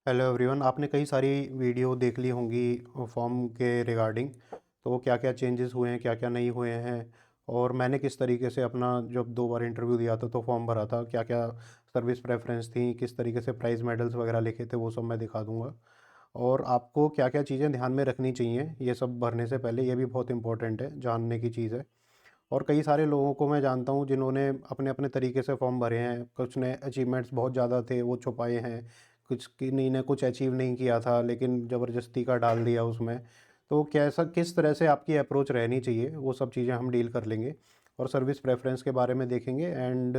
Hello everyone, आपने कई सारी वीडियो देख ली होंगी फॉर्म के रिगार्डिंग। तो क्या क्या चेंजेस हुए हैं, क्या क्या नहीं हुए हैं, और मैंने किस तरीके से अपना जब 2 बार इंटरव्यू दिया था तो फॉर्म भरा था, क्या क्या सर्विस प्रेफरेंस थी, किस तरीके से प्राइज़ मेडल्स वगैरह लिखे थे, वो सब मैं दिखा दूंगा। और आपको क्या क्या चीज़ें ध्यान में रखनी चाहिए ये सब भरने से पहले, ये भी बहुत इंपॉर्टेंट है, जानने की चीज़ है। और कई सारे लोगों को मैं जानता हूँ जिन्होंने अपने अपने तरीके से फॉर्म भरे हैं। कुछ ने अचीवमेंट्स बहुत ज़्यादा थे वो छुपाए हैं, कुछ किन्हीं ने कुछ अचीव नहीं किया था लेकिन ज़बरदस्ती का डाल दिया उसमें। तो कैसा किस तरह से आपकी अप्रोच रहनी चाहिए वो सब चीज़ें हम डील कर लेंगे। और सर्विस प्रेफरेंस के बारे में देखेंगे, एंड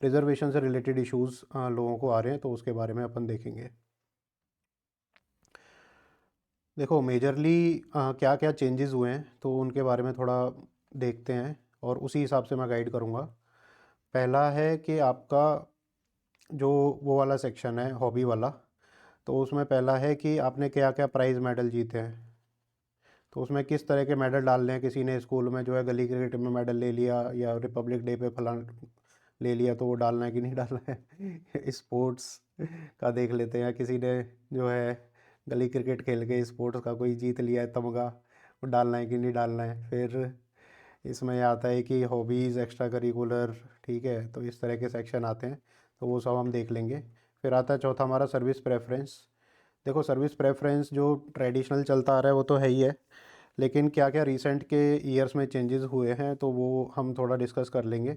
रिजर्वेशन से रिलेटेड इश्यूज़ लोगों को आ रहे हैं तो उसके बारे में अपन देखेंगे। देखो मेजरली क्या क्या चेंजेस हुए हैं तो उनके बारे में थोड़ा देखते हैं और उसी हिसाब से मैं गाइड करूँगा। पहला है कि आपका जो वो वाला सेक्शन है हॉबी वाला, तो उसमें पहला है कि आपने क्या क्या प्राइज़ मेडल जीते हैं। तो उसमें किस तरह के मेडल डालने हैं। किसी ने स्कूल में जो है गली क्रिकेट में मेडल ले लिया या रिपब्लिक डे पे फलान ले लिया, तो वो डालना है कि नहीं डालना है स्पोर्ट्स का देख लेते हैं। किसी ने जो है गली क्रिकेट खेल के स्पोर्ट्स का कोई जीत लिया है तमगा, वो डालना है कि नहीं डालना है। फिर इसमें यह आता है कि हॉबीज़, एक्स्ट्रा करिकुलर, ठीक है, तो इस तरह के सेक्शन आते हैं, तो वो सब हम देख लेंगे। फिर आता है चौथा हमारा सर्विस प्रेफरेंस। देखो सर्विस प्रेफरेंस जो ट्रेडिशनल चलता आ रहा है वो तो है ही है, लेकिन क्या क्या रिसेंट के ईयर्स में चेंजेस हुए हैं तो वो हम थोड़ा डिस्कस कर लेंगे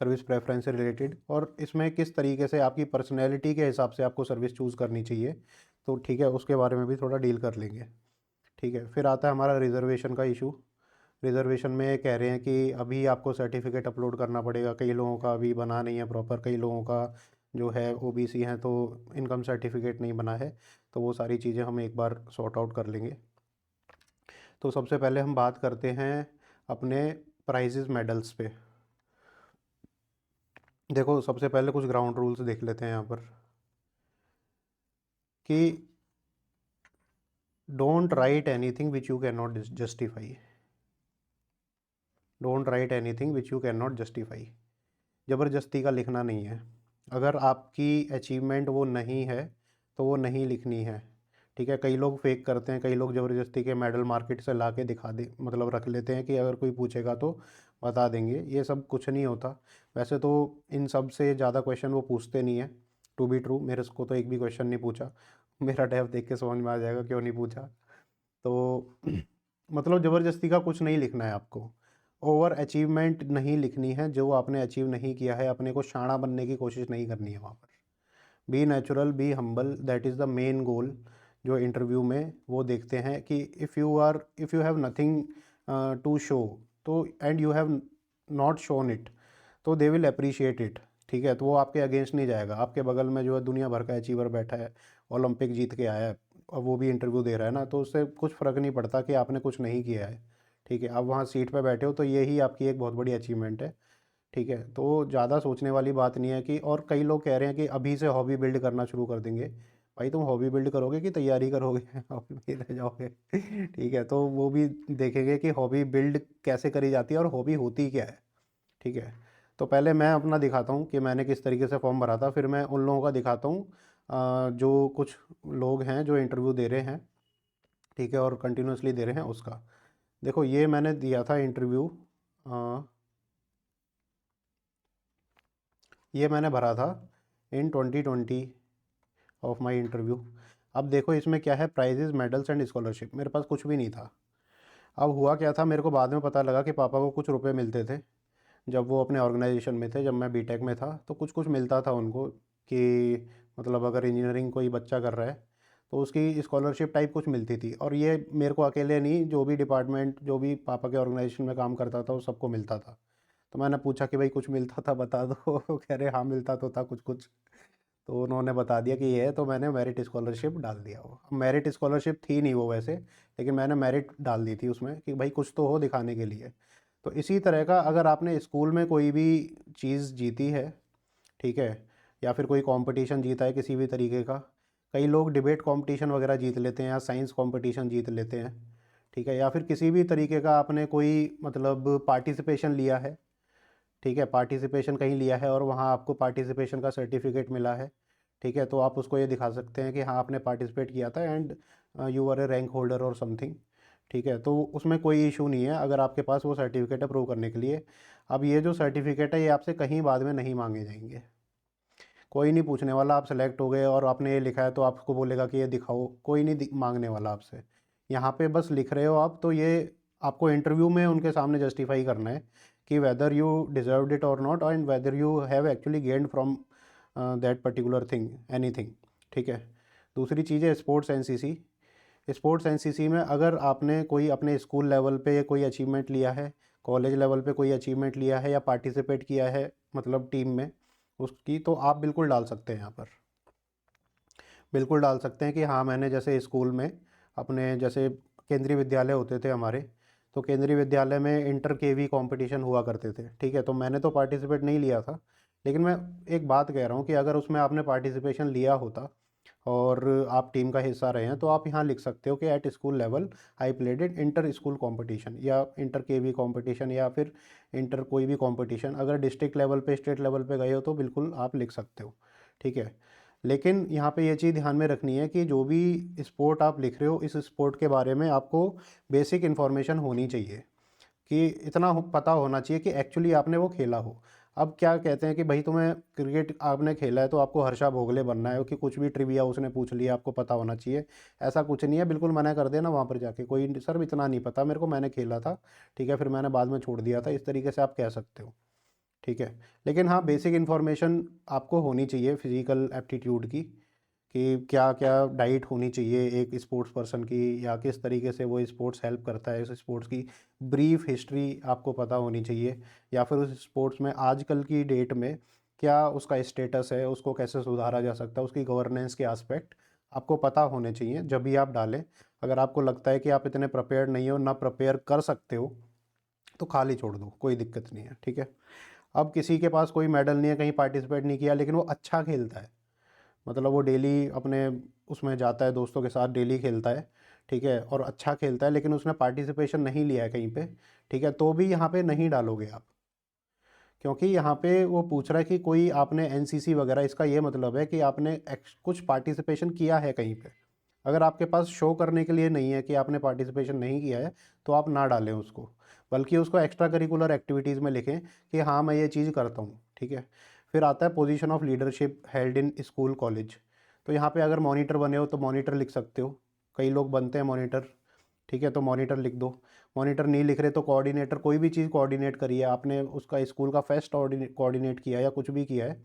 सर्विस प्रेफरेंस से रिलेटेड। और इसमें किस तरीके से आपकी पर्सनैलिटी के हिसाब से आपको सर्विस चूज़ करनी चाहिए, तो ठीक है, उसके बारे में भी थोड़ा डील कर लेंगे। ठीक है, फिर आता है हमारा रिजर्वेशन का इशू। रिजर्वेशन में कह रहे हैं कि अभी आपको सर्टिफिकेट अपलोड करना पड़ेगा। कई लोगों का अभी बना नहीं है प्रॉपर, कई लोगों का जो है ओबीसी हैं तो इनकम सर्टिफिकेट नहीं बना है। तो वो सारी चीज़ें हम एक बार सॉर्ट आउट कर लेंगे। तो सबसे पहले हम बात करते हैं अपने प्राइजेस मेडल्स पे। देखो सबसे पहले कुछ ग्राउंड रूल्स देख लेते हैं यहाँ पर कि don't write anything which you can not justify. Don't write anything which you can not justify. ज़बरदस्ती का लिखना नहीं है। अगर आपकी अचीवमेंट वो नहीं है तो वो नहीं लिखनी है। ठीक है, कई लोग फेक करते हैं, कई लोग ज़बरदस्ती के मेडल मार्केट से ला के दिखा दे, मतलब रख लेते हैं कि अगर कोई पूछेगा तो बता देंगे। ये सब कुछ नहीं होता। वैसे तो इन सब से ज़्यादा क्वेश्चन वो पूछते नहीं है। टू बी ट्रू, मेरे को तो एक भी क्वेश्चन नहीं पूछा। मेरा टैब देख के समझ में आ जाएगा क्यों नहीं पूछा। तो मतलब ज़बरदस्ती का कुछ नहीं लिखना है आपको। ओवर अचीवमेंट नहीं लिखनी है, जो आपने अचीव नहीं किया है अपने को शाना बनने की कोशिश नहीं करनी है वहाँ पर। Be natural, be humble, that is the main goal जो इंटरव्यू में वो देखते हैं कि if you have nothing to show, तो and you have not shown it, तो दे विल अप्रिशिएट इट। ठीक है, तो वो आपके अगेंस्ट नहीं जाएगा। आपके बगल में जो है दुनिया भर का अचीवर बैठा है, ओलंपिक जीत के आया है, और वो भी इंटरव्यू दे रहा है ना, तो उससे कुछ फ़र्क नहीं पड़ता कि आपने कुछ नहीं किया है। ठीक है, आप वहाँ सीट पे बैठे हो तो यही आपकी एक बहुत बड़ी अचीवमेंट है। ठीक है, तो ज़्यादा सोचने वाली बात नहीं है कि, और कई लोग कह रहे हैं कि अभी से हॉबी बिल्ड करना शुरू कर देंगे। भाई तुम हॉबी बिल्ड करोगे कि तैयारी करोगे हॉबी में ही रह जाओगे ठीक है, तो वो भी देखेंगे कि हॉबी बिल्ड कैसे करी जाती है और हॉबी होती क्या है। ठीक है, तो पहले मैं अपना दिखाता हूँ कि मैंने किस तरीके से फॉर्म भरा था, फिर मैं उन लोगों का दिखाता हूँ जो कुछ लोग हैं जो इंटरव्यू दे रहे हैं। ठीक है, और कंटिन्यूसली दे रहे हैं उसका। देखो ये मैंने दिया था इंटरव्यू, ये मैंने भरा था इन 2020 ऑफ माय इंटरव्यू। अब देखो इसमें क्या है, प्राइजेस, मेडल्स एंड स्कॉलरशिप। मेरे पास कुछ भी नहीं था। अब हुआ क्या था, मेरे को बाद में पता लगा कि पापा को कुछ रुपए मिलते थे जब वो अपने ऑर्गेनाइजेशन में थे। जब मैं बीटेक में था तो कुछ कुछ मिलता था उनको कि मतलब अगर इंजीनियरिंग कोई बच्चा कर रहा है तो उसकी स्कॉलरशिप टाइप कुछ मिलती थी। और ये मेरे को अकेले नहीं, जो भी डिपार्टमेंट, जो भी पापा के ऑर्गेनाइजेशन में काम करता था वो सबको मिलता था। तो मैंने पूछा कि भाई कुछ मिलता था बता दो कह रहे हाँ मिलता तो था कुछ कुछ। तो उन्होंने बता दिया कि ये है, तो मैंने मेरिट स्कॉलरशिप डाल दिया। वो मेरिट स्कॉलरशिप थी नहीं वो वैसे, लेकिन मैंने मेरिट डाल दी थी उसमें कि भाई कुछ तो हो दिखाने के लिए। तो इसी तरह का अगर आपने स्कूल में कोई भी चीज़ जीती है, ठीक है, या फिर कोई कंपटीशन जीता है किसी भी तरीके का, कई लोग डिबेट कंपटीशन वगैरह जीत लेते हैं या साइंस कंपटीशन जीत लेते हैं। ठीक है, या फिर किसी भी तरीके का आपने कोई मतलब पार्टिसिपेशन लिया है। ठीक है, पार्टिसिपेशन कहीं लिया है और वहाँ आपको पार्टिसिपेशन का सर्टिफिकेट मिला है। ठीक है, तो आप उसको ये दिखा सकते हैं कि हाँ आपने पार्टिसिपेट किया था and you are a rank holder और समथिंग। ठीक है, तो उसमें कोई इशू नहीं है अगर आपके पास वो सर्टिफिकेट है प्रूव करने के लिए। अब ये जो सर्टिफिकेट है ये आपसे कहीं बाद में नहीं मांगे जाएंगे, कोई नहीं पूछने वाला आप सेलेक्ट हो गए और आपने ये लिखा है तो आपको बोलेगा कि ये दिखाओ, कोई नहीं मांगने वाला आपसे। यहाँ पे बस लिख रहे हो आप, तो ये आपको इंटरव्यू में उनके सामने जस्टिफाई करना है कि वेदर यू डिजर्व्ड इट और not and whether you have actually gained from that particular thing anything. ठीक है, दूसरी चीज़ है स्पोर्ट्स एनसीसी। स्पोर्ट्स एनसीसी में अगर आपने कोई अपने स्कूल लेवल पे कोई अचीवमेंट लिया है, कॉलेज लेवल पे कोई अचीवमेंट लिया है या पार्टिसिपेट किया है मतलब टीम में उसकी, तो आप बिल्कुल डाल सकते हैं यहाँ पर, बिल्कुल डाल सकते हैं कि हाँ मैंने जैसे स्कूल में अपने जैसे केंद्रीय विद्यालय होते थे हमारे, तो केंद्रीय विद्यालय में इंटर केवी कंपटीशन हुआ करते थे। ठीक है, तो मैंने तो पार्टिसिपेट नहीं लिया था, लेकिन मैं एक बात कह रहा हूँ कि अगर उसमें आपने पार्टिसिपेशन लिया होता और आप टीम का हिस्सा रहे हैं तो आप यहाँ लिख सकते हो कि at school level I played in inter school competition या इंटर केवी कंपटीशन या फिर इंटर कोई भी कंपटीशन। अगर डिस्ट्रिक्ट लेवल पे स्टेट लेवल पे गए हो तो बिल्कुल आप लिख सकते हो। ठीक है, लेकिन यहाँ पे ये चीज़ ध्यान में रखनी है कि जो भी स्पोर्ट आप लिख रहे हो इस स्पोर्ट के बारे में आपको बेसिक इन्फॉर्मेशन होनी चाहिए, कि इतना पता होना चाहिए कि एक्चुअली आपने वो खेला हो। अब क्या कहते हैं कि भाई तुम्हें क्रिकेट आपने खेला है तो आपको हर्षा भोगले बनना है कि कुछ भी ट्रिविया उसने पूछ लिया आपको पता होना चाहिए, ऐसा कुछ नहीं है। बिल्कुल मना कर देना वहाँ पर जाके, कोई सर इतना नहीं पता मेरे को, मैंने खेला था, ठीक है, फिर मैंने बाद में छोड़ दिया था, इस तरीके से आप कह सकते हो। ठीक है, लेकिन हाँ बेसिक इन्फॉर्मेशन आपको होनी चाहिए फिजिकल एप्टीट्यूड की, कि क्या क्या डाइट होनी चाहिए एक स्पोर्ट्स पर्सन की, या किस तरीके से वो स्पोर्ट्स हेल्प करता है, इस स्पोर्ट्स की ब्रीफ हिस्ट्री आपको पता होनी चाहिए, या फिर उस स्पोर्ट्स में आजकल की डेट में क्या उसका स्टेटस है, उसको कैसे सुधारा जा सकता है, उसकी गवर्नेंस के एस्पेक्ट आपको पता होने चाहिए जब भी आप डालें। अगर आपको लगता है कि आप इतने प्रिपेयर्ड नहीं हो, ना प्रिपेयर कर सकते हो, तो खाली छोड़ दो, कोई दिक्कत नहीं है। ठीक है, अब किसी के पास कोई मेडल नहीं है, कहीं पार्टिसिपेट नहीं किया, लेकिन वो अच्छा खेलता है, मतलब वो डेली अपने उसमें जाता है दोस्तों के साथ, डेली खेलता है, ठीक है, और अच्छा खेलता है, लेकिन उसने पार्टिसिपेशन नहीं लिया है कहीं पे, ठीक है, तो भी यहाँ पे नहीं डालोगे आप, क्योंकि यहाँ पे वो पूछ रहा है कि कोई आपने एनसीसी वगैरह, इसका ये मतलब है कि आपने कुछ पार्टिसिपेशन किया है कहीं पे। अगर आपके पास शो करने के लिए नहीं है कि आपने पार्टिसिपेशन नहीं किया है, तो आप ना डालें उसको, बल्कि उसको एक्स्ट्रा करिकुलर एक्टिविटीज़ में लिखें कि हाँ मैं ये चीज़ करता हूँ। ठीक है, फिर आता है position of leadership held in school college. तो यहाँ पे अगर मॉनिटर बने हो तो मॉनिटर लिख सकते हो, कई लोग बनते हैं मॉनिटर। ठीक है, तो मॉनिटर लिख दो। मॉनिटर नहीं लिख रहे तो कोऑर्डिनेटर, कोई भी चीज़ कोऑर्डिनेट करी है आपने, उसका स्कूल का फेस्ट कोऑर्डिनेट किया है या कुछ भी किया है,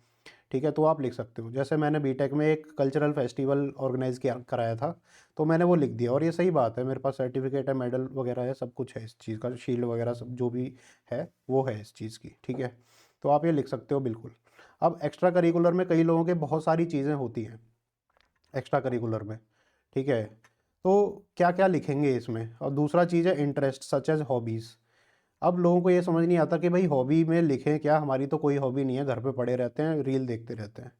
ठीक है, तो आप लिख सकते हो। जैसे मैंने बीटेक में एक कल्चरल फेस्टिवल ऑर्गेनाइज किया कराया था, तो मैंने वो लिख दिया, और ये सही बात है, मेरे पास सर्टिफिकेट है, मेडल वगैरह है, सब कुछ है इस चीज़ का, शील्ड वगैरह सब जो भी है वो है इस चीज़ की। ठीक है, तो आप ये लिख सकते हो बिल्कुल। अब एक्स्ट्रा करिकुलर में कई लोगों के बहुत सारी चीज़ें होती हैं एक्स्ट्रा करिकुलर में। ठीक है, तो क्या क्या लिखेंगे इसमें। और दूसरा चीज़ है इंटरेस्ट सच एज हॉबीज़। अब लोगों को ये समझ नहीं आता कि भाई हॉबी में लिखें क्या, हमारी तो कोई हॉबी नहीं है, घर पे पड़े रहते हैं, रील देखते रहते हैं।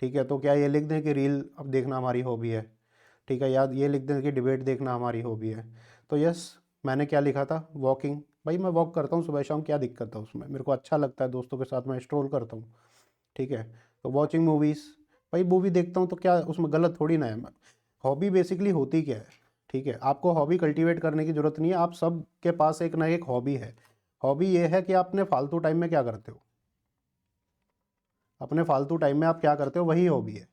ठीक है, तो क्या ये लिख दें कि रील अब देखना हमारी हॉबी है। ठीक है, याद ये लिख दें कि डिबेट देखना हमारी हॉबी है। तो यस, मैंने क्या लिखा था, वॉकिंग। भाई मैं वॉक करता हूँ सुबह शाम, क्या दिक्कत है उसमें, मेरे को अच्छा लगता है, दोस्तों के साथ मैं स्ट्रोल करता हूँ। ठीक है, तो वॉचिंग मूवीज़, भाई मूवी देखता हूँ तो क्या उसमें गलत थोड़ी ना है। हॉबी बेसिकली होती क्या है। ठीक है, आपको हॉबी कल्टीवेट करने की ज़रूरत नहीं है, आप सब के पास एक ना एक हॉबी है। हॉबी ये है कि आप अपने फालतू टाइम में क्या करते हो, अपने फालतू टाइम में आप क्या करते हो, वही हॉबी है।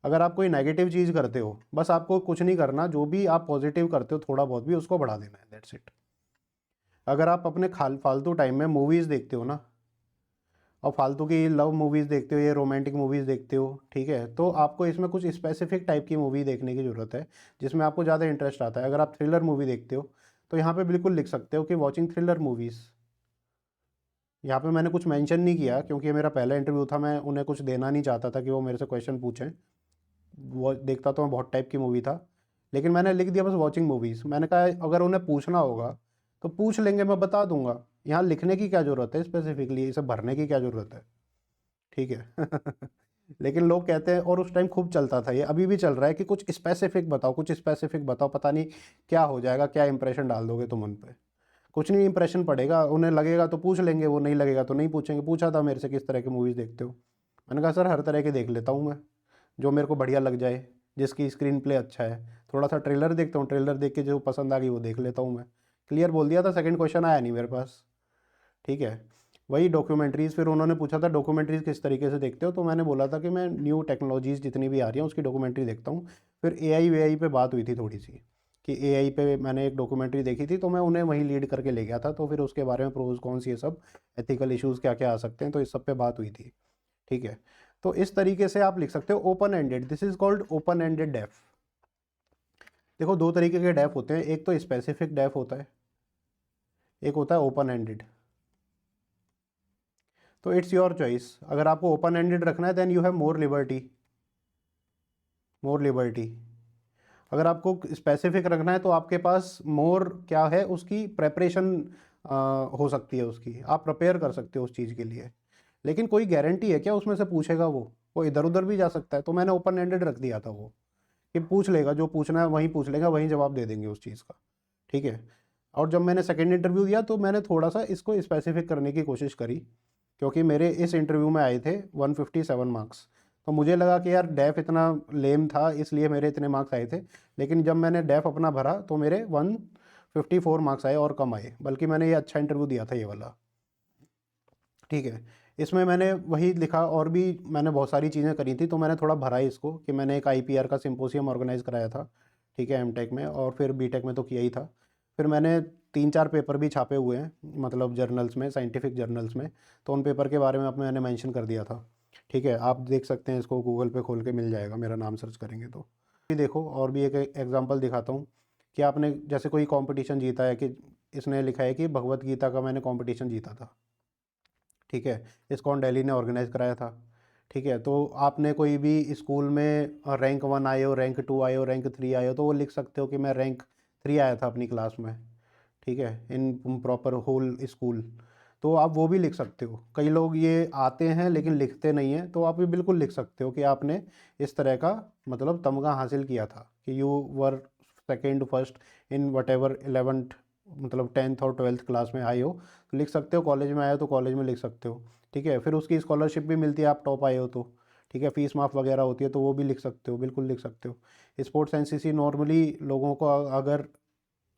अगर आप कोई नेगेटिव चीज़ करते हो, बस आपको कुछ नहीं करना, जो भी आप पॉजिटिव करते हो थोड़ा बहुत भी उसको बढ़ा देना है, दैट्स इट। अगर आप अपने फालतू टाइम में मूवीज़ देखते हो ना, और फालतू की लव मूवीज़ देखते हो या रोमांटिक मूवीज़ देखते हो, ठीक है, तो आपको इसमें कुछ स्पेसिफिक टाइप की मूवी देखने की ज़रूरत है जिसमें आपको ज़्यादा इंटरेस्ट आता है। अगर आप थ्रिलर मूवी देखते हो तो यहाँ पे बिल्कुल लिख सकते हो कि वॉचिंग थ्रिलर मूवीज़। यहाँ पे मैंने कुछ मेंशन नहीं किया क्योंकि ये मेरा पहला इंटरव्यू था, मैं उन्हें कुछ देना नहीं चाहता था कि वो मेरे से क्वेश्चन पूछें। वो देखता तो मैं बहुत टाइप की मूवी था, लेकिन मैंने लिख दिया बस वॉचिंग मूवीज़। मैंने कहा अगर उन्हें पूछना होगा तो पूछ लेंगे, मैं बता दूंगा। यहाँ लिखने की क्या ज़रूरत है, स्पेसिफिकली इसे भरने की क्या ज़रूरत है। ठीक है लेकिन लोग कहते हैं, और उस टाइम खूब चलता था ये, अभी भी चल रहा है कि कुछ स्पेसिफिक बताओ, कुछ स्पेसिफिक बताओ, पता नहीं क्या हो जाएगा, क्या इंप्रेशन डाल दोगे तुम उन पे। कुछ नहीं इंप्रेशन पड़ेगा, उन्हें लगेगा तो पूछ लेंगे, वो नहीं लगेगा तो नहीं पूछेंगे। पूछा था मेरे से किस तरह की मूवीज़ देखते हो, मैंने कहा सर हर तरह की देख लेता हूँ मैं, जो मेरे को बढ़िया लग जाए, जिसकी स्क्रीन प्ले अच्छा है, थोड़ा सा ट्रेलर देखता हूँ, ट्रेलर देख के जो पसंद आ गई वो देख लेता हूँ मैं। क्लियर बोल दिया था, सेकंड क्वेश्चन आया नहीं मेरे पास। ठीक है, वही डॉक्यूमेंट्रीज़, फिर उन्होंने पूछा था डॉक्यूमेंट्रीज़ किस तरीके से देखते हो, तो मैंने बोला था कि मैं न्यू टेक्नोलॉजीज़ जितनी भी आ रही हैं उसकी डॉक्यूमेंट्री देखता हूँ। फिर एआई वेआई पे बात हुई थी थोड़ी सी, कि एआई पे मैंने एक डॉक्यूमेंट्री देखी थी, तो मैं उन्हें वहीं लीड करके ले गया था, तो फिर उसके बारे में प्रोज कौन सी ये सब एथिकल इश्यूज़ क्या क्या आ सकते हैं, तो इस सब पे बात हुई थी। ठीक है, तो इस तरीके से आप लिख सकते हो open ended, this is called open ended डेफ। देखो दो तरीके के डेफ होते हैं, एक तो स्पेसिफिक डेफ होता है, एक होता है ओपन एंडेड। तो इट्स योर चॉइस, अगर आपको ओपन एंडेड रखना है then you have more liberty, more liberty. अगर आपको स्पेसिफिक रखना है तो आपके पास मोर क्या है, उसकी प्रेपरेशन हो सकती है, उसकी आप प्रिपेयर कर सकते हो उस चीज़ के लिए। लेकिन कोई गारंटी है क्या उसमें से पूछेगा, वो इधर उधर भी जा सकता है, तो मैंने ओपन एंडेड रख दिया था वो, कि पूछ लेगा, जो पूछना है वहीं पूछ लेगा, वहीं जवाब दे देंगे उस चीज़ का। ठीक है, और जब मैंने सेकंड इंटरव्यू दिया तो मैंने थोड़ा सा इसको स्पेसिफिक करने की कोशिश करी, क्योंकि मेरे इस इंटरव्यू में आए थे 157 मार्क्स, तो मुझे लगा कि यार डेफ इतना लेम था इसलिए मेरे इतने मार्क्स आए थे। लेकिन जब मैंने डेफ अपना भरा तो मेरे 154 मार्क्स आए, और कम आए, बल्कि मैंने ये अच्छा इंटरव्यू दिया था ये वाला। ठीक है, इसमें मैंने वही लिखा, और भी मैंने बहुत सारी चीज़ें करी थी, तो मैंने थोड़ा भरा इसको, कि मैंने एक आईपीआर का सिंपोजियम ऑर्गेनाइज कराया था। ठीक है, एमटेक में, और फिर बीटेक में तो किया ही था। फिर मैंने 3-4 पेपर भी छापे हुए हैं, मतलब जर्नल्स में, साइंटिफिक जर्नल्स में, तो उन पेपर के बारे में मैंने मेंशन कर दिया था। ठीक है, आप देख सकते हैं, इसको गूगल पे खोल के मिल जाएगा, मेरा नाम सर्च करेंगे तो भी देखो। और भी एक एग्जांपल दिखाता हूँ, कि आपने जैसे कोई कंपटीशन जीता है, कि इसने लिखा है कि भगवत गीता का मैंने कंपटीशन जीता था। ठीक है, इसकॉन दिल्ली ने ऑर्गेनाइज कराया था। ठीक है, तो आपने कोई भी स्कूल में रैंक 1 आए हो, रैंक 2 आए हो, रैंक 3 आए हो, तो वो लिख सकते हो कि मैं रैंक 3 आया था अपनी क्लास में। ठीक है, इन प्रॉपर होल स्कूल, तो आप वो भी लिख सकते हो। कई लोग ये आते हैं लेकिन लिखते नहीं हैं, तो आप भी बिल्कुल लिख सकते हो कि आपने इस तरह का मतलब तमगा हासिल किया था, कि you were second first in what ever 11th, मतलब 10th और 12th क्लास में आए हो, तो लिख सकते हो। कॉलेज में आए हो तो कॉलेज में लिख सकते हो। ठीक है, फिर उसकी स्कॉलरशिप भी मिलती है, आप टॉप आए हो तो। ठीक है, फीस माफ़ वगैरह होती है, तो वो भी लिख सकते हो, बिल्कुल लिख सकते हो। स्पोर्ट्स एनसीसी नॉर्मली लोगों को अगर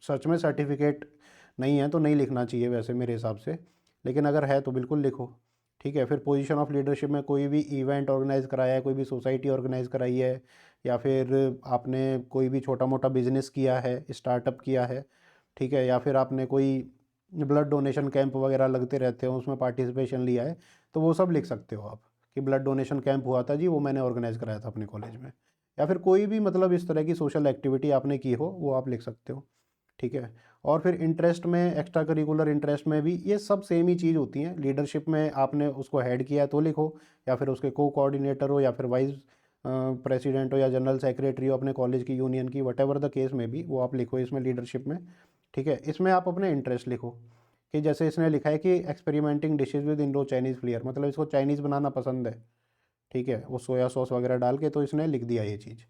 सच में सर्टिफिकेट नहीं है तो नहीं लिखना चाहिए वैसे मेरे हिसाब से, लेकिन अगर है तो बिल्कुल लिखो। ठीक है, फिर पोजीशन ऑफ लीडरशिप में कोई भी इवेंट ऑर्गेनाइज कराया है, कोई भी सोसाइटी ऑर्गेनाइज कराई है, या फिर आपने कोई भी छोटा मोटा बिजनेस किया है, स्टार्टअप किया है। ठीक है, या फिर आपने कोई ब्लड डोनेशन कैंप वगैरह लगते रहते हो, उसमें पार्टिसिपेशन लिया है, तो वो सब लिख सकते हो आप, कि ब्लड डोनेशन कैंप हुआ था जी, वो मैंने ऑर्गेनाइज कराया था अपने कॉलेज में। या फिर कोई भी मतलब इस तरह की सोशल एक्टिविटी आपने की हो, वो आप लिख सकते हो। ठीक है, और फिर इंटरेस्ट में, एक्स्ट्रा करिकुलर इंटरेस्ट में भी ये सब सेम ही चीज़ होती हैं। लीडरशिप में आपने उसको हेड किया तो लिखो, या फिर उसके को कोऑर्डिनेटर हो, या फिर वाइस प्रेसिडेंट हो, या जनरल सेक्रेटरी हो अपने कॉलेज की, यूनियन की, वट एवर द केस में भी, वो आप लिखो इसमें लीडरशिप में। ठीक है, इसमें आप अपने इंटरेस्ट लिखो, कि जैसे इसने लिखा है कि experimenting dishes with Indo Chinese flair, मतलब इसको चाइनीज़ बनाना पसंद है। ठीक है, वो सोया सॉस वगैरह डाल के, तो इसने लिख दिया ये चीज़।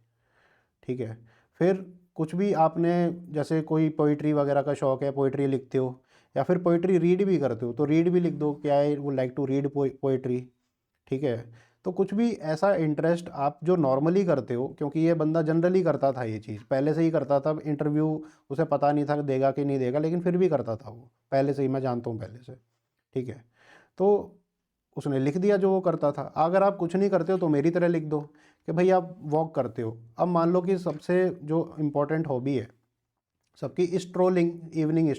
ठीक है, फिर कुछ भी आपने, जैसे कोई पोइट्री वगैरह का शौक है, पोइट्री लिखते हो, या फिर पोइट्री रीड भी करते हो, तो रीड भी लिख दो, क्या है वो लाइक टू रीड पोइट्री। ठीक है, तो कुछ भी ऐसा इंटरेस्ट आप जो नॉर्मली करते हो, क्योंकि ये बंदा जनरली करता था, ये चीज़ पहले से ही करता था। इंटरव्यू उसे पता नहीं था देगा कि नहीं देगा, लेकिन फिर भी करता था वो पहले से ही, मैं जानता हूँ पहले से। ठीक है, तो उसने लिख दिया जो वो करता था। अगर आप कुछ नहीं करते हो तो मेरी तरह लिख दो, कि भाई आप वॉक करते हो। अब मान लो कि सबसे जो इम्पोर्टेंट हॉबी है सबकी, strolling, evening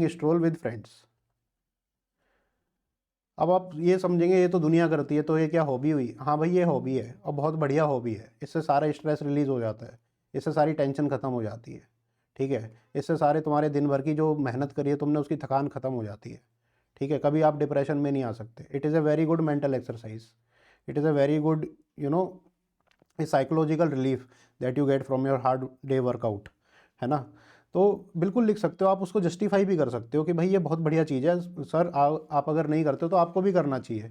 stroll with friends. अब आप ये समझेंगे ये तो दुनिया करती है, तो ये क्या हॉबी हुई? हाँ भाई, ये हॉबी है, और बहुत बढ़िया हॉबी है। इससे सारा स्ट्रेस रिलीज़ हो जाता है, इससे सारी टेंशन ख़त्म हो जाती है। ठीक है, इससे सारे तुम्हारे दिन भर की जो मेहनत करी है तुमने, उसकी थकान ख़त्म हो जाती है। ठीक है, कभी आप डिप्रेशन में नहीं आ सकते। It is a very good mental exercise, it is a very good, you know, A psychological relief that you get from your hard day workout, है ना। तो बिल्कुल लिख सकते हो, आप उसको जस्टिफाई भी कर सकते हो कि भाई ये बहुत बढ़िया चीज़ है सर, आप अगर नहीं करते हो तो आपको भी करना चाहिए।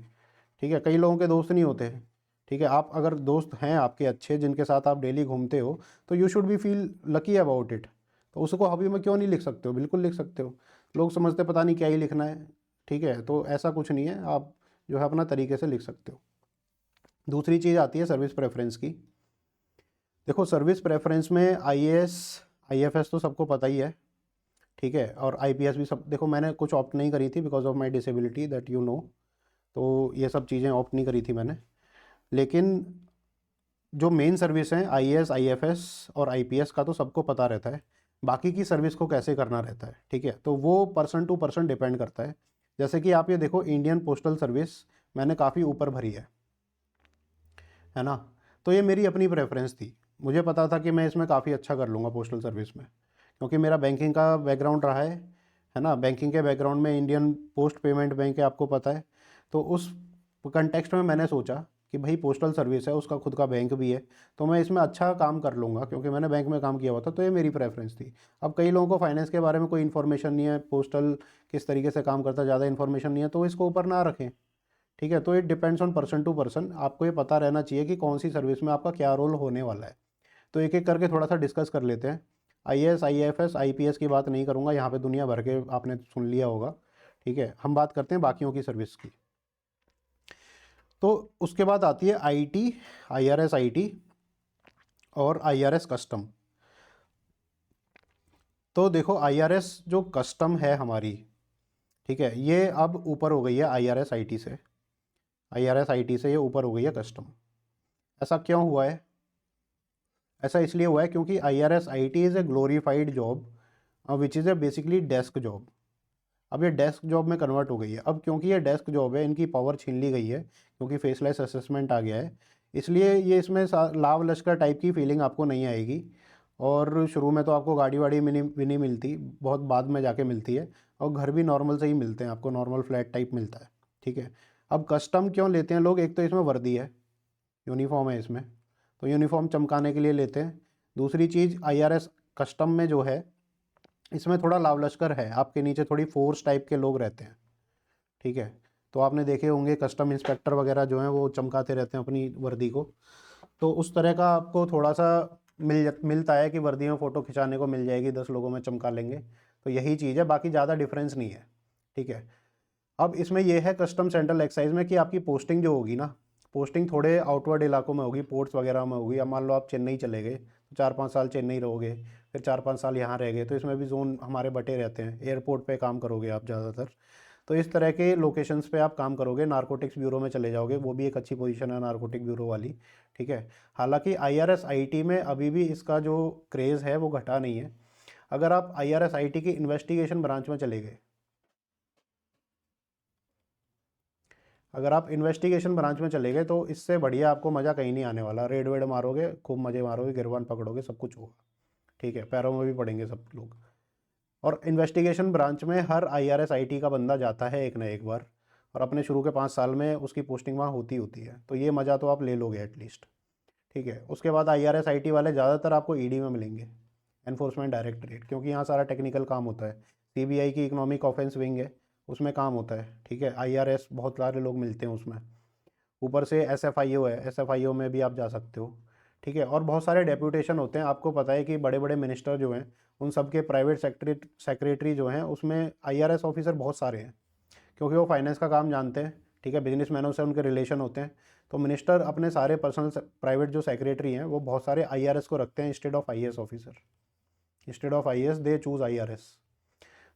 ठीक है, कई लोगों के दोस्त नहीं होते हैं। ठीक है, आप अगर दोस्त हैं आपके अच्छे, जिनके साथ आप डेली घूमते हो, तो you should be feel lucky about it. तो उसको हॉबी में क्यों नहीं लिख सकते हो? बिल्कुल लिख सकते हो। लोग समझते पता नहीं क्या ही लिखना है। ठीक है, तो ऐसा कुछ नहीं है, आप जो है अपना तरीके से लिख सकते हो। दूसरी चीज़ आती है सर्विस प्रेफरेंस की। देखो सर्विस प्रेफरेंस में आईएएस आईएफएस तो सबको पता ही है, ठीक है, और आईपीएस भी सब। देखो मैंने कुछ ऑप्ट नहीं करी थी because of my disability that you know, तो ये सब चीज़ें ऑप्ट नहीं करी थी मैंने। लेकिन जो मेन सर्विस हैं आईएएस आईएफएस और आईपीएस का तो सबको पता रहता है, बाकी की सर्विस को कैसे करना रहता है, ठीक है, तो वो पर्सन टू पर्सन डिपेंड करता है। जैसे कि आप ये देखो इंडियन पोस्टल सर्विस मैंने काफ़ी ऊपर भरी है ना, तो ये मेरी अपनी प्रेफरेंस थी। मुझे पता था कि मैं इसमें काफ़ी अच्छा कर लूँगा पोस्टल सर्विस में, क्योंकि मेरा बैंकिंग का बैकग्राउंड रहा है ना। बैंकिंग के बैकग्राउंड में इंडियन पोस्ट पेमेंट बैंक है, आपको पता है। तो उस कंटेक्स्ट में मैंने सोचा कि भाई पोस्टल सर्विस है, उसका खुद का बैंक भी है, तो मैं इसमें अच्छा काम कर लूँगा, क्योंकि मैंने बैंक में काम किया हुआ था। तो ये मेरी प्रेफरेंस थी। अब कई लोगों को फाइनेंस के बारे में कोई इन्फॉर्मेशन नहीं है, पोस्टल किस तरीके से काम करता है ज़्यादा इन्फॉर्मेशन नहीं है, तो इसको ऊपर ना रखें, ठीक है। तो it depends on person to person. आपको ये पता रहना चाहिए कि कौन सी सर्विस में आपका क्या रोल होने वाला है। तो एक एक करके थोड़ा सा डिस्कस कर लेते हैं। आईएएस आईएफएस आईपीएस की बात नहीं करूँगा, यहाँ पे दुनिया भर के आपने सुन लिया होगा, ठीक है। हम बात करते हैं बाकियों की सर्विस की। तो उसके बाद आती है आईटी, आईआरएस आईटी और आईआरएस कस्टम। तो देखो आईआरएस जो कस्टम है हमारी, ठीक है, ये अब ऊपर हो गई है आईआरएस आईटी से। आईआरएस आईटी से ये ऊपर हो गई है कस्टम। ऐसा क्यों हुआ है? ऐसा इसलिए हुआ है क्योंकि IRS IT is a glorified job which is a basically desk job. अब ये डेस्क जॉब में कन्वर्ट हो गई है। अब क्योंकि ये डेस्क जॉब है, इनकी पावर छीन ली गई है क्योंकि फेसलेस असेसमेंट आ गया है, इसलिए ये इसमें लाव लश्कर टाइप की फीलिंग आपको नहीं आएगी। और शुरू में तो आपको गाड़ी वाड़ी भी नहीं मिलती, बहुत बाद में जाके मिलती है, और घर भी नॉर्मल से ही मिलते हैं आपको, नॉर्मल फ्लैट टाइप मिलता है, ठीक है। अब कस्टम क्यों लेते हैं लोग? एक तो इसमें वर्दी है, यूनिफॉर्म है इसमें, तो यूनिफॉर्म चमकाने के लिए लेते हैं। दूसरी चीज़ आईआरएस कस्टम में जो है, इसमें थोड़ा लाव लश्कर है, आपके नीचे थोड़ी फोर्स टाइप के लोग रहते हैं, ठीक है। तो आपने देखे होंगे कस्टम इंस्पेक्टर वगैरह जो हैं वो चमकाते रहते हैं अपनी वर्दी को, तो उस तरह का आपको थोड़ा सा मिलता है कि वर्दी में फ़ोटो खिंचाने को मिल जाएगी, 10 लोगों में चमका लेंगे, तो यही चीज़ है, बाकी ज़्यादा डिफरेंस नहीं है, ठीक है। अब इसमें यह है कस्टम सेंट्रल एक्साइज में कि आपकी पोस्टिंग जो होगी ना, पोस्टिंग थोड़े आउटवर्ड इलाकों में होगी, पोर्ट्स वगैरह में होगी। अब मान लो आप चेन्नई चले गए तो 4-5 साल चेन्नई रहोगे, फिर 4-5 साल यहाँ रह गए, तो इसमें भी जोन हमारे बटे रहते हैं। एयरपोर्ट पे काम करोगे आप ज़्यादातर, तो इस तरह के लोकेशंस पे आप काम करोगे। नारकोटिक्स ब्यूरो में चले जाओगे, वो भी एक अच्छी पोजीशन है नारकोटिक ब्यूरो वाली, ठीक है। हालांकि आईआरएस आईटी में अभी भी इसका जो क्रेज़ है वो घटा नहीं है। अगर आप आईआरएस आईटी की इन्वेस्टिगेशन ब्रांच में चले गए, अगर आप इन्वेस्टिगेशन ब्रांच में चले गए, तो इससे बढ़िया आपको मज़ा कहीं नहीं आने वाला। रेड वेड मारोगे, खूब मज़े मारोगे, गिरबान पकड़ोगे, सब कुछ होगा, ठीक है, पैरों में भी पड़ेंगे सब लोग। और इन्वेस्टिगेशन ब्रांच में हर आईआरएस आईटी का बंदा जाता है एक ना एक बार, और अपने शुरू के 5 साल में उसकी पोस्टिंग वहाँ होती है, तो ये मज़ा तो आप ले लोगे एटलीस्ट, ठीक है। उसके बाद आईआरएस आईटी वाले ज़्यादातर आपको ईडी में मिलेंगे, एनफोर्समेंट डायरेक्टरेट, क्योंकि यहाँ सारा टेक्निकल काम होता है। सीबीआई की इकोनॉमिक ऑफेंस विंग है, उसमें काम होता है, ठीक है। आईआरएस बहुत सारे लोग मिलते हैं उसमें। ऊपर से एसएफआईओ है, एसएफआईओ में भी आप जा सकते हो, ठीक है। और बहुत सारे डेप्यूटेशन होते हैं। आपको पता है कि बड़े बड़े मिनिस्टर जो हैं उन सब के प्राइवेट सेक्रेटरी जो हैं उसमें आईआरएस ऑफिसर बहुत सारे हैं, क्योंकि वो फाइनेंस का काम जानते हैं, ठीक है। बिजनेसमैनों से उनके रिलेशन होते हैं, तो मिनिस्टर अपने सारे पर्सनल प्राइवेट जो सेक्रेटरी हैं वो बहुत सारे आईआरएस को रखते हैं instead of IAS officer. Instead of IAS they choose IRS.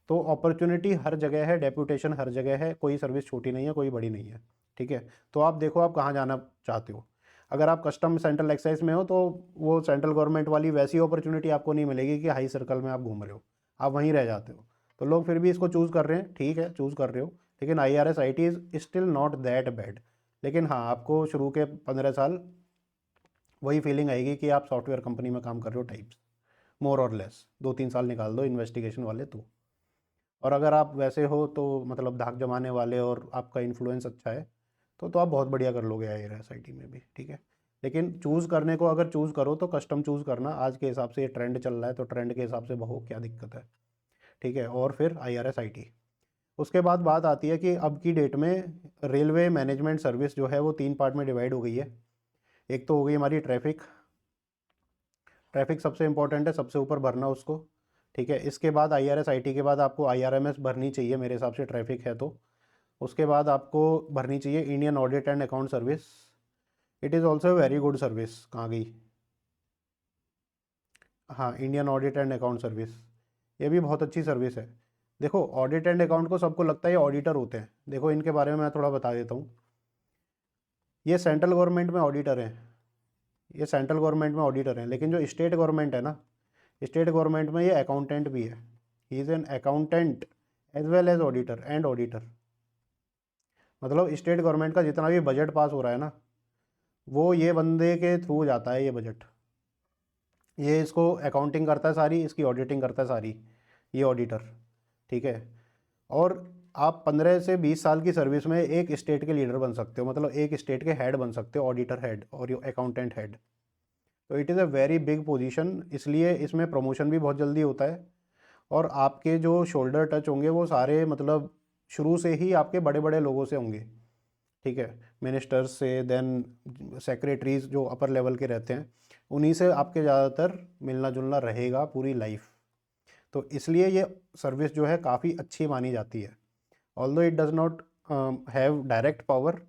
तो अपॉर्चुनिटी हर जगह है, डेप्यूटेशन हर जगह है, कोई सर्विस छोटी नहीं है, कोई बड़ी नहीं है, ठीक है। तो आप देखो आप कहाँ जाना चाहते हो। अगर आप कस्टम सेंट्रल एक्साइज में हो तो वो सेंट्रल गवर्नमेंट वाली वैसी अपॉर्चुनिटी आपको नहीं मिलेगी कि हाई सर्कल में आप घूम रहे हो, आप वहीं रह जाते हो। तो लोग फिर भी इसको चूज़ कर रहे हैं, ठीक है, चूज़ कर रहे हो, लेकिन IRS IT is still not that bad. लेकिन हाँ, आपको शुरू के 15 साल वही फीलिंग आएगी कि आप सॉफ्टवेयर कंपनी में काम कर रहे हो टाइप्स, मोर और लेस। 2-3 साल निकाल दो इन्वेस्टिगेशन वाले तो। और अगर आप वैसे हो तो मतलब धाक जमाने वाले और आपका इन्फ्लुएंस अच्छा है, तो आप बहुत बढ़िया कर लोगे आईआरएस आईटी में भी, ठीक है। लेकिन चूज़ करने को अगर चूज़ करो तो कस्टम चूज़ करना। आज के हिसाब से ये ट्रेंड चल रहा है, तो ट्रेंड के हिसाब से बहु क्या दिक्कत है, ठीक है। और फिर आईआरएस आईटी। उसके बाद बात आती है कि अब की डेट में रेलवे मैनेजमेंट सर्विस जो है वो 3 पार्ट में डिवाइड हो गई है। एक तो हो गई हमारी ट्रैफिक। ट्रैफिक सबसे इंपॉर्टेंट है, सबसे ऊपर भरना उसको, ठीक है। इसके बाद आईआरएस आईटी के बाद आपको आईआरएमएस भरनी चाहिए मेरे हिसाब से, ट्रैफिक है तो। उसके बाद आपको भरनी चाहिए Indian audit and account service, it is also very good service. कहाँ गई? हाँ, Indian audit and account service, ये भी बहुत अच्छी सर्विस है। देखो ऑडिट एंड अकाउंट को सबको लगता है ये ऑडिटर होते हैं, देखो इनके बारे में मैं थोड़ा बता देता हूँ। ये सेंट्रल गवर्नमेंट में ऑडिटर हैं, ये सेंट्रल गवर्नमेंट में ऑडिटर हैं, लेकिन जो स्टेट गवर्नमेंट है ना, स्टेट गवर्नमेंट में ये अकाउंटेंट भी है। He is an accountant as well as auditor and auditor. मतलब स्टेट गवर्नमेंट का जितना भी बजट पास हो रहा है ना, वो ये बंदे के थ्रू जाता है ये बजट। ये इसको अकाउंटिंग करता है सारी, इसकी ऑडिटिंग करता है सारी, ये ऑडिटर। ठीक है। और आप 15 से 20 साल की सर्विस में एक स्टेट के लीडर बन सकते हो, मतलब एक स्टेट के हेड बन सकते हो, ऑडिटर हेड और अकाउंटेंट हेड। तो it is a very big position, इसलिए इसमें प्रमोशन भी बहुत जल्दी होता है। और आपके जो शोल्डर टच होंगे वो सारे मतलब शुरू से ही आपके बड़े बड़े लोगों से होंगे। ठीक है, मिनिस्टर्स से, देन सेक्रेटरीज जो अपर लेवल के रहते हैं, उन्हीं से आपके ज़्यादातर मिलना जुलना रहेगा पूरी लाइफ। तो इसलिए ये सर्विस जो है काफ़ी अच्छी मानी जाती है। Although it does not have direct power,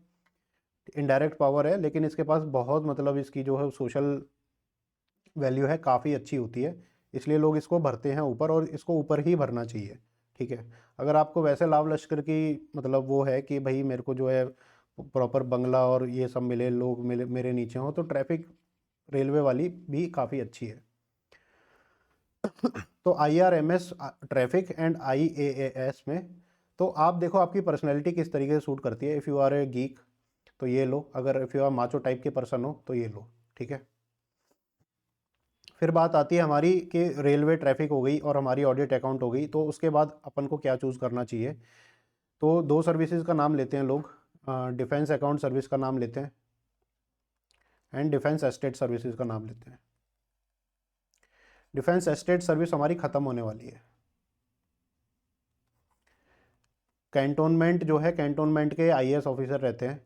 indirect power है, लेकिन इसके पास बहुत मतलब इसकी जो है सोशल वैल्यू है काफ़ी अच्छी होती है, इसलिए लोग इसको भरते हैं ऊपर, और इसको ऊपर ही भरना चाहिए। ठीक है। अगर आपको वैसे लाभ लश्कर की मतलब वो है कि भाई मेरे को जो है प्रॉपर बंगला और ये सब मिले, लोग मिले मेरे नीचे हों, तो ट्रैफिक रेलवे वाली भी काफ़ी अच्छी है। तो IRMS ट्रैफिक एंड IAAS में तो आप देखो आपकी पर्सनैलिटी किस तरीके से सूट करती है। If you are a geek तो ये लो, अगर if you are macho type के पर्सन हो तो ये लो। ठीक है। फिर बात आती है हमारी कि रेलवे ट्रैफिक हो गई और हमारी ऑडिट अकाउंट हो गई, तो उसके बाद अपन को क्या चूज़ करना चाहिए। तो दो सर्विसेज का नाम लेते हैं लोग, डिफेंस अकाउंट सर्विस का नाम लेते हैं एंड डिफेंस एस्टेट सर्विसेज का नाम लेते हैं। डिफेंस एस्टेट सर्विस हमारी ख़त्म होने वाली है। कैंटोनमेंट जो है, कैंटोनमेंट के IAS ऑफिसर रहते हैं।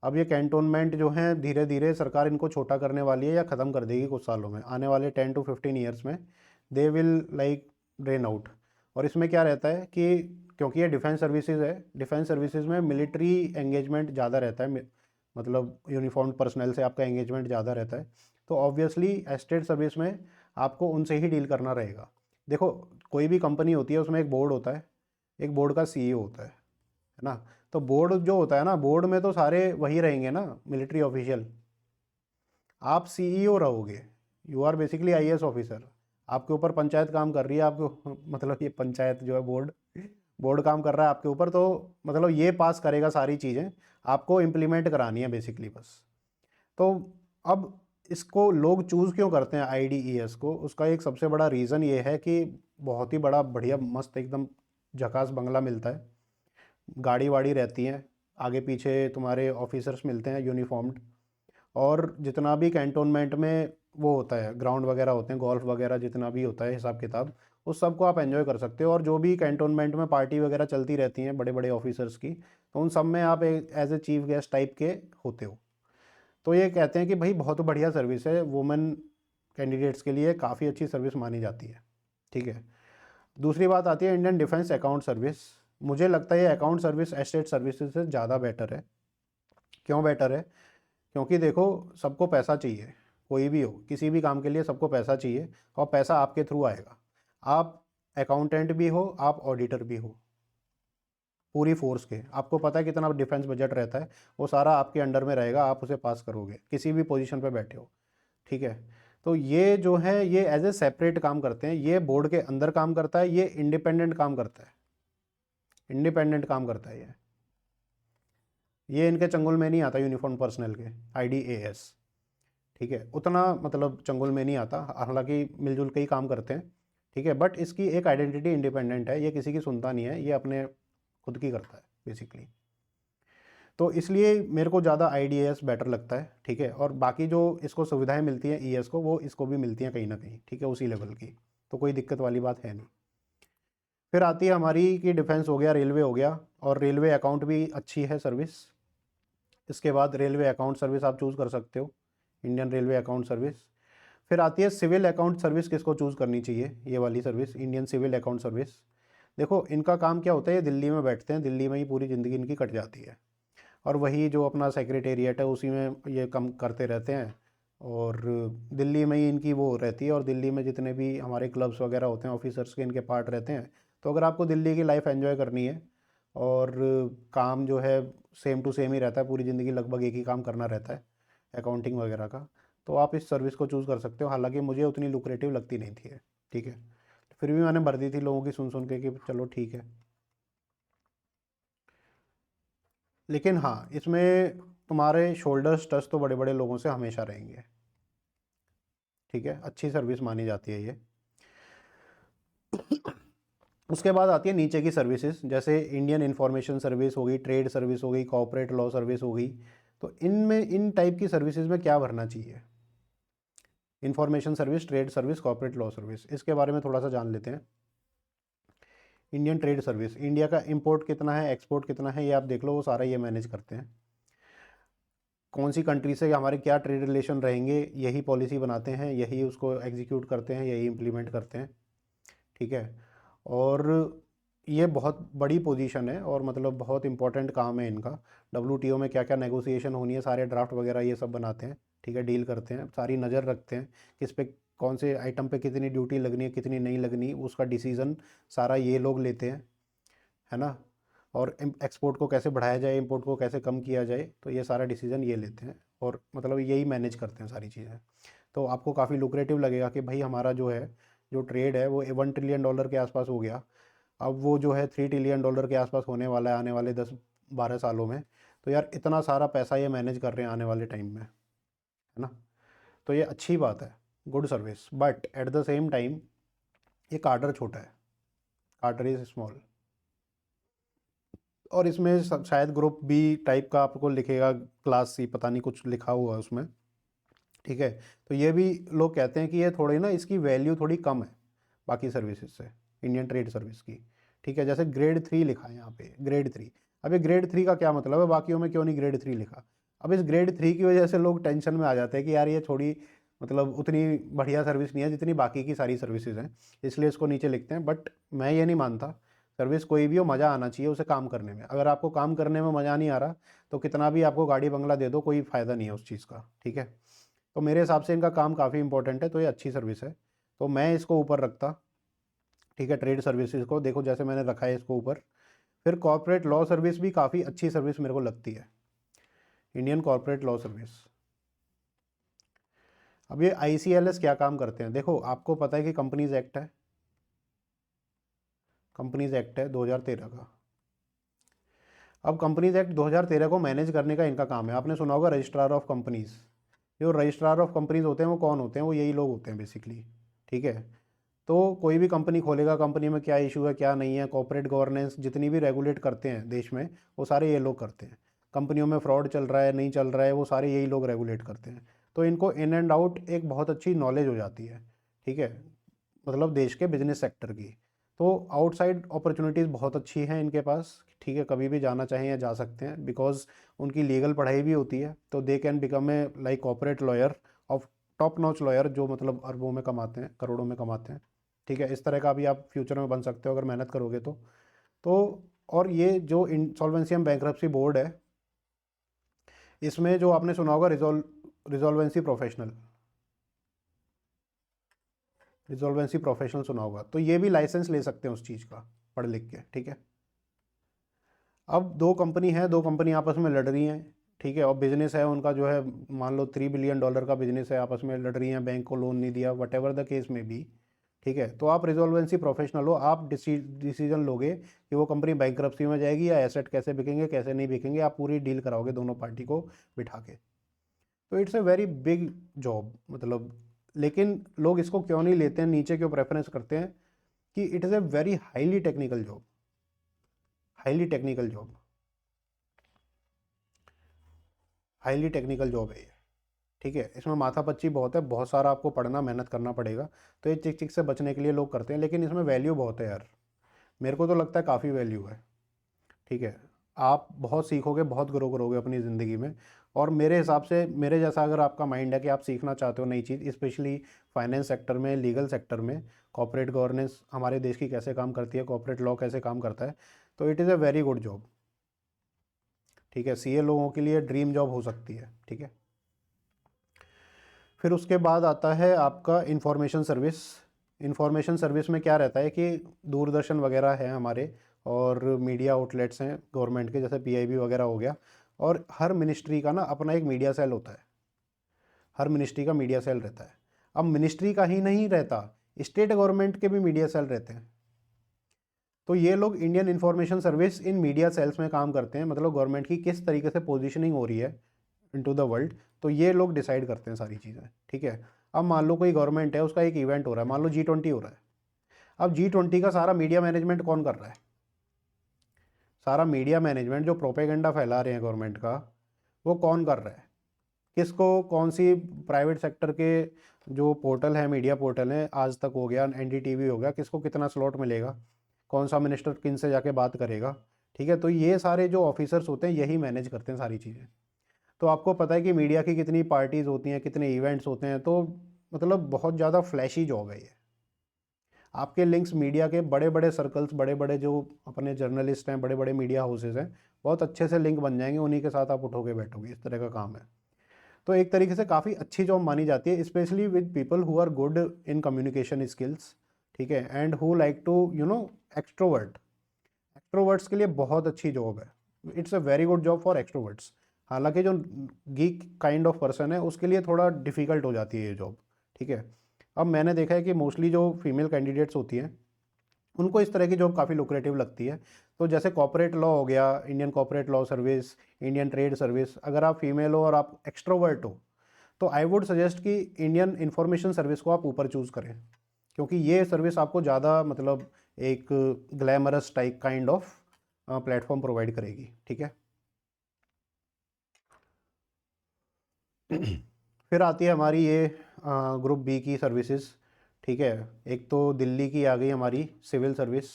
अब ये कैंटोनमेंट जो हैं धीरे धीरे सरकार इनको छोटा करने वाली है या ख़त्म कर देगी कुछ सालों में, आने वाले 10 to 15 ईयर्स में they will like drain out. और इसमें क्या रहता है कि क्योंकि ये डिफेंस सर्विसेज है, डिफेंस सर्विसेज में मिलिट्री एंगेजमेंट ज़्यादा रहता है, मतलब यूनिफॉर्म पर्सनल से आपका एंगेजमेंट ज़्यादा रहता है। तो ऑब्वियसली एस्टेट सर्विस में आपको उनसे ही डील करना रहेगा। देखो कोई भी कंपनी होती है उसमें एक बोर्ड होता है, एक बोर्ड का CEO होता है ना। तो बोर्ड जो होता है ना, बोर्ड में तो सारे वही रहेंगे ना, मिलिट्री ऑफिशियल। आप CEO रहोगे, you are basically IAS officer. आपके ऊपर पंचायत काम कर रही है, आपको मतलब ये पंचायत जो है बोर्ड, बोर्ड काम कर रहा है आपके ऊपर, तो मतलब ये पास करेगा सारी चीज़ें, आपको इम्प्लीमेंट करानी है बेसिकली बस। तो अब इसको लोग चूज़ क्यों करते हैं IDES को, उसका एक सबसे बड़ा रीज़न ये है कि बहुत ही बड़ा बढ़िया मस्त एकदम झकास बंगला मिलता है, गाड़ी वाड़ी रहती हैं, आगे पीछे तुम्हारे ऑफिसर्स मिलते हैं यूनिफॉर्म्ड, और जितना भी कैंटोनमेंट में वो होता है, ग्राउंड वगैरह होते हैं, गोल्फ वगैरह जितना भी होता है हिसाब किताब, उस सब को आप एंजॉय कर सकते हो। और जो भी कैंटोनमेंट में पार्टी वगैरह चलती रहती हैं बड़े बड़े ऑफिसर्स की, तो उन सब में आप as a chief guest type के होते हो। तो ये कहते हैं कि भाई बहुत बढ़िया सर्विस है, वुमेन कैंडिडेट्स के लिए काफ़ी अच्छी सर्विस मानी जाती है। ठीक है। दूसरी बात आती है इंडियन डिफेंस अकाउंट सर्विस। मुझे लगता है ये अकाउंट सर्विस एस्टेट सर्विसेज से ज़्यादा बेटर है। क्यों बेटर है? क्योंकि देखो सबको पैसा चाहिए, कोई भी हो किसी भी काम के लिए सबको पैसा चाहिए, और पैसा आपके थ्रू आएगा। आप अकाउंटेंट भी हो, आप ऑडिटर भी हो, पूरी फोर्स के, आपको पता है कितना डिफेंस बजट रहता है, वो सारा आपके अंडर में रहेगा, आप उसे पास करोगे किसी भी पोजीशन पे बैठे हो। ठीक है। तो ये जो है ये एज ए सेपरेट काम करते हैं, ये बोर्ड के अंदर काम करता है, ये इंडिपेंडेंट काम करता है, इंडिपेंडेंट काम करता है ये इनके चंगुल में नहीं आता यूनिफॉर्म पर्सनल के IDAS। ठीक है, उतना मतलब चंगुल में नहीं आता, हालांकि मिलजुल के ही काम करते हैं। ठीक है, बट इसकी एक आइडेंटिटी इंडिपेंडेंट है, ये किसी की सुनता नहीं है, ये अपने खुद की करता है बेसिकली। तो इसलिए मेरे को ज़्यादा IDAS बेटर लगता है। ठीक है, और बाकी जो इसको सुविधाएं मिलती हैं ES को, वो इसको भी मिलती हैं कहीं ना कहीं। ठीक है, उसी लेवल की, तो कोई दिक्कत वाली बात है नहीं। फिर आती है हमारी कि डिफेंस हो गया, रेलवे हो गया, और रेलवे अकाउंट भी अच्छी है सर्विस। इसके बाद रेलवे अकाउंट सर्विस आप चूज़ कर सकते हो, इंडियन रेलवे अकाउंट सर्विस। फिर आती है सिविल अकाउंट सर्विस, किसको चूज़ करनी चाहिए, ये वाली service Indian civil account service. देखो इनका काम क्या होता है, ये दिल्ली में बैठते हैं, दिल्ली में ही पूरी ज़िंदगी इनकी कट जाती है, और वही जो अपना सेक्रेटेरिएट है उसी में ये कम करते रहते हैं। और दिल्ली में ही इनकी वो रहती है, और दिल्ली में जितने भी हमारे क्लब्स वगैरह होते हैं ऑफिसर्स के, इनके पार्ट रहते हैं। तो अगर आपको दिल्ली की लाइफ एंजॉय करनी है और काम जो है सेम टू सेम ही रहता है, पूरी ज़िंदगी लगभग एक ही काम करना रहता है अकाउंटिंग वगैरह का, तो आप इस सर्विस को चूज़ कर सकते हो। हालांकि मुझे उतनी लुक्रेटिव लगती नहीं थी, ठीक है, फिर भी मैंने भर दी थी लोगों की सुन के कि चलो ठीक है। लेकिन हाँ, इसमें तुम्हारे शोल्डर्स टच तो बड़े बड़े लोगों से हमेशा रहेंगे, ठीक है, अच्छी सर्विस मानी जाती है ये। उसके बाद आती है नीचे की सर्विसेज, जैसे इंडियन इंफॉर्मेशन सर्विस हो गई, ट्रेड सर्विस हो गई, कॉर्पोरेट लॉ सर्विस हो गई। तो इनमें इन टाइप की सर्विसेज में क्या भरना चाहिए? Information service, trade service, corporate law service, इसके बारे में थोड़ा सा जान लेते हैं। इंडियन ट्रेड सर्विस, इंडिया का इंपोर्ट कितना है, एक्सपोर्ट कितना है, ये आप देख लो, वो सारा ये मैनेज करते हैं। कौन सी कंट्री से हमारे क्या ट्रेड रिलेशन रहेंगे, यही पॉलिसी बनाते हैं, यही उसको एग्जीक्यूट करते हैं, यही इम्प्लीमेंट करते हैं, ठीक है। और ये बहुत बड़ी पोजीशन है, और मतलब बहुत इंपॉर्टेंट काम है इनका। डब्ल्यूटीओ में क्या क्या नेगोशिएशन होनी है, सारे ड्राफ्ट वगैरह ये सब बनाते हैं, ठीक है, डील करते हैं, सारी नज़र रखते हैं किस पे कौन से आइटम पे कितनी ड्यूटी लगनी है, कितनी नहीं लगनी, उसका डिसीज़न सारा ये लोग लेते हैं, है ना। और एक्सपोर्ट को कैसे बढ़ाया जाए, इंपोर्ट को कैसे कम किया जाए, तो ये सारा डिसीजन ये लेते हैं, और मतलब यही मैनेज करते हैं सारी चीज़ें। तो आपको काफ़ी लुक्रेटिव लगेगा कि भाई हमारा जो है, जो ट्रेड है वो $1 ट्रिलियन के आसपास हो गया, अब वो जो है $3 ट्रिलियन के आसपास होने वाला है आने वाले 10-12 सालों में। तो यार इतना सारा पैसा ये मैनेज कर रहे हैं आने वाले टाइम में, है ना। तो ये अच्छी बात है, good service, but at the same time ये कार्डर छोटा है, कार्डर इज स्मॉल। और इसमें शायद ग्रुप बी टाइप का आपको लिखेगा, क्लास सी, पता नहीं कुछ लिखा हुआ है उसमें, ठीक है। तो ये भी लोग कहते हैं कि ये थोड़ी ना, इसकी वैल्यू थोड़ी कम है बाकी सर्विसेज से, इंडियन ट्रेड सर्विस की, ठीक है। जैसे ग्रेड 3 लिखा है यहाँ पे, ग्रेड 3। अब ये ग्रेड 3 का क्या मतलब है, बाकियों में क्यों नहीं ग्रेड 3 लिखा? अब इस ग्रेड 3 की वजह से लोग टेंशन में आ जाते हैं कि यार ये थोड़ी मतलब उतनी बढ़िया सर्विस नहीं है जितनी बाकी की सारी सर्विसेज हैं, इसलिए इसको नीचे लिखते हैं। बट मैं ये नहीं मानता, सर्विस कोई भी हो, मज़ा आना चाहिए उसे काम करने में। अगर आपको काम करने में मज़ा नहीं आ रहा, तो कितना भी आपको गाड़ी बंगला दे दो, कोई फ़ायदा नहीं है उस चीज़ का, ठीक है। तो मेरे हिसाब से इनका काम काफ़ी इंपॉर्टेंट है, तो ये अच्छी सर्विस है, तो मैं इसको ऊपर रखता, ठीक है। ट्रेड सर्विसेज को देखो जैसे मैंने रखा है इसको ऊपर। फिर कॉर्पोरेट लॉ सर्विस भी काफ़ी अच्छी सर्विस मेरे को लगती है, इंडियन कॉर्पोरेट लॉ सर्विस। अब ये ICLS क्या काम करते हैं, देखो आपको पता है कि कंपनीज एक्ट है, कंपनीज एक्ट है 2013 का। अब कंपनीज एक्ट 2013 को मैनेज करने का इनका काम है। आपने सुना होगा रजिस्ट्रार ऑफ कंपनीज। जो रजिस्ट्रार ऑफ कंपनीज होते हैं वो कौन होते हैं? वो यही लोग होते हैं बेसिकली, ठीक है। तो कोई भी कंपनी खोलेगा, कंपनी में क्या इशू है क्या नहीं है, कॉर्पोरेट गवर्नेंस जितनी भी रेगुलेट करते हैं देश में, वो सारे ये लोग करते हैं। कंपनियों में फ्रॉड चल रहा है नहीं चल रहा है, वो सारे यही लोग रेगुलेट करते हैं। तो इनको इन एंड आउट एक बहुत अच्छी नॉलेज हो जाती है, ठीक है, मतलब देश के बिजनेस सेक्टर की। तो आउटसाइड अपॉर्चुनिटीज़ बहुत अच्छी हैं इनके पास, ठीक है, कभी भी जाना चाहें या जा सकते हैं, बिकॉज उनकी लीगल पढ़ाई भी होती है। तो they can become a like corporate lawyer of top notch lawyer, जो मतलब अरबों में कमाते हैं, करोड़ों में कमाते हैं, ठीक है। इस तरह का भी आप फ्यूचर में बन सकते हो अगर मेहनत करोगे तो और ये जो इंसॉल्वेंसी एंड बैंक्रप्सी बोर्ड है, इसमें जो आपने सुना होगा रिजॉल्वेंसी प्रोफेशनल, रिजॉल्वेंसी प्रोफेशनल सुना होगा, तो ये भी लाइसेंस ले सकते हैं उस चीज़ का पढ़ लिख के, ठीक है। अब दो कंपनी है, दो कंपनी आपस में लड़ रही हैं, ठीक है, और बिजनेस है उनका जो है, मान लो $3 बिलियन का बिजनेस है, आपस में लड़ रही हैं, बैंक को लोन नहीं दिया, वट एवर द केस में भी, ठीक है। तो आप रिजॉल्वेंसी प्रोफेशनल हो, आप डिसीजन लोगे कि वो कंपनी बैंकरप्सी में जाएगी या एसेट कैसे बिकेंगे कैसे नहीं बिकेंगे, आप पूरी डील कराओगे दोनों पार्टी को बिठा के। तो it's a very big job मतलब। लेकिन लोग इसको क्यों नहीं लेते हैं, नीचे क्यों प्रेफरेंस करते हैं? कि it is a very highly technical job, highly technical job, highly technical job है ये, ठीक है। इसमें माथापच्ची बहुत है, बहुत सारा आपको पढ़ना मेहनत करना पड़ेगा। तो ये चिक चिक से बचने के लिए लोग करते हैं, लेकिन इसमें वैल्यू बहुत है यार, मेरे को तो लगता है काफ़ी वैल्यू है, ठीक है। आप बहुत सीखोगे, बहुत ग्रो करोगे अपनी ज़िंदगी में। और मेरे हिसाब से, मेरे जैसा अगर आपका माइंड है कि आप सीखना चाहते हो नई चीज़, स्पेशली फाइनेंस सेक्टर में, लीगल सेक्टर में, कॉर्पोरेट गवर्नेंस हमारे देश की कैसे काम करती है, कॉर्पोरेट लॉ कैसे काम करता है, तो it is a very good job, ठीक है, सीए लोगों के लिए ड्रीम जॉब हो सकती है। ठीक है, फिर उसके बाद आता है आपका इंफॉर्मेशन सर्विस। इंफॉर्मेशन सर्विस में क्या रहता है कि दूरदर्शन वगैरह है हमारे, और मीडिया आउटलेट्स हैं गवर्नमेंट के, जैसे पीआईबी वगैरह हो गया, और हर मिनिस्ट्री का ना अपना एक मीडिया सेल होता है, हर मिनिस्ट्री का मीडिया सेल रहता है। अब मिनिस्ट्री का ही नहीं रहता, स्टेट गवर्नमेंट के भी मीडिया सेल रहते हैं। तो ये लोग इंडियन इंफॉर्मेशन सर्विस इन मीडिया सेल्स में काम करते हैं, मतलब गवर्नमेंट की किस तरीके से पोजीशनिंग हो रही है इनटू द वर्ल्ड, तो ये लोग डिसाइड करते हैं सारी चीज़ें। ठीक है, अब मान लो कोई गवर्नमेंट है, उसका एक इवेंट हो रहा है, मान लो G20 हो रहा है। अब G20 का सारा मीडिया मैनेजमेंट कौन कर रहा है? सारा मीडिया मैनेजमेंट जो प्रोपेगेंडा फैला रहे हैं गवर्नमेंट का, वो कौन कर रहा है? किसको, कौन सी प्राइवेट सेक्टर के जो पोर्टल है, मीडिया पोर्टल है, आज तक हो गया, एनडीटीवी हो गया, किसको कितना स्लॉट मिलेगा, कौन सा मिनिस्टर किन से जाके बात करेगा। ठीक है, तो ये सारे जो ऑफिसर्स होते हैं यही मैनेज करते हैं सारी चीज़ें। तो आपको पता है कि मीडिया की कितनी पार्टीज़ होती हैं, कितने इवेंट्स होते हैं, तो मतलब बहुत ज़्यादा फ्लैशी जॉब है ये। आपके लिंक्स मीडिया के बड़े बड़े सर्कल्स, बड़े बड़े जो अपने जर्नलिस्ट हैं, बड़े बड़े मीडिया हाउसेज हैं, बहुत अच्छे से लिंक बन जाएंगे, उन्हीं के साथ आप उठोगे बैठोगे, इस तरह का काम है। तो एक तरीके से काफ़ी अच्छी जॉब मानी जाती है, specially with people who are good in communication skills. ठीक है, and who like to extrovert. Extroverts के लिए बहुत अच्छी जॉब है, it's a very good job for extroverts. हालांकि जो गीक काइंड ऑफ पर्सन है उसके लिए थोड़ा डिफ़िकल्ट हो जाती है ये जॉब। ठीक है, अब मैंने देखा है कि मोस्टली जो फीमेल कैंडिडेट्स होती हैं उनको इस तरह की जॉब काफ़ी लुक्रेटिव लगती है। तो जैसे कॉर्पोरेट लॉ हो गया, Indian corporate law service, Indian trade service, अगर आप फीमेल हो और आप एक्सट्रोवर्ट हो तो आई वुड सजेस्ट कि इंडियन इंफॉर्मेशन सर्विस को आप ऊपर चूज़ करें, क्योंकि ये सर्विस आपको ज़्यादा मतलब एक glamorous type kind of platform provide करेगी। ठीक है, फिर आती है हमारी ये ग्रुप बी की सर्विसेज। ठीक है, एक तो दिल्ली की आ गई हमारी सिविल सर्विस,